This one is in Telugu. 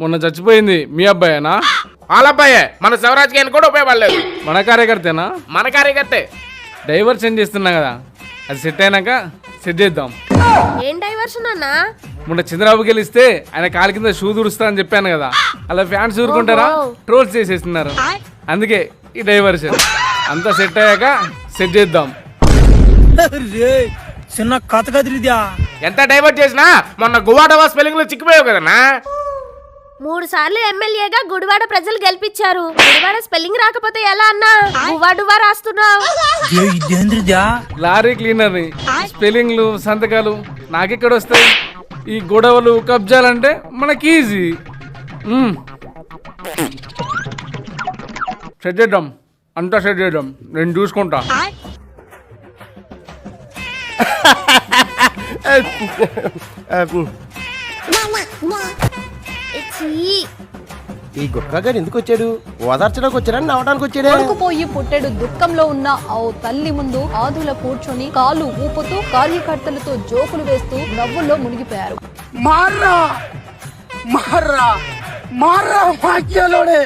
మొన్న చచ్చిపోయింది మీ అబ్బాయేనా? వాళ్ళ అబ్బాయే, మన శివరాజకీయాన్ని కూడా ఉపయోగపడలేదు. మన కార్యకర్తేనా? మన కార్యకర్తే. డైవర్షన్ చేస్తున్నా కదా, అది సెట్ అయినాక సెట్ చేద్దాం. ఏం డైవర్షన్ అన్నా? మొన్న చంద్రబాబుకి గెలిస్తే ఆయన కాలు కింద షూ దురుస్తా అని చెప్పాను కదా, అలా ఫ్యాన్స్ ఊరుకుంటారా? ట్రోల్స్ చేసేస్తున్నారు. అందుకే ఈ డైవర్షన్ అంతా సెట్ అయ్యాక సెట్ చేద్దాం. చిన్న కథ కదిలిద్యా. ఎంత డైవర్ట్ చేసినా మొన్న గువాడవా స్పెల్లింగ్ లో చిక్కిపోయావు కదన్నా. 3 సార్లు ఎమ్మెల్యేగా గుడివాడ ప్రజలు గెలిపించారు. గుడివాడ స్పెల్లింగ్ రాకపోతే ఎలా అన్నా? గువ్వాడువా రాస్తున్నావు. లారీ క్లీనర్ని స్పెల్లింగ్లు సంతకాలు నాకెక్కడ వస్తాయి? ఈ గొడవలు కబ్జాలంటే మనకి ఈజీ. సెట్ చేద్దాం, అంతా సెట్ చేద్దాం, నేను చూసుకుంటా. ఈ గుట్కాగాడు ఎందుకు వచ్చాడు? ఓదార్చడానికి వచ్చాడా, నవ్వడానికి వచ్చాడా? పోయి పుట్టెడు దుఃఖంలో ఉన్న ఆ తల్లి ముందు ఆదుల కూర్చొని కాలు ఊపుతూ కార్యకర్తలతో జోకులు వేస్తూ నవ్వుల్లో మునిగిపోయారు. మార్రా మార్రా మార్రా వాక్యాలోనే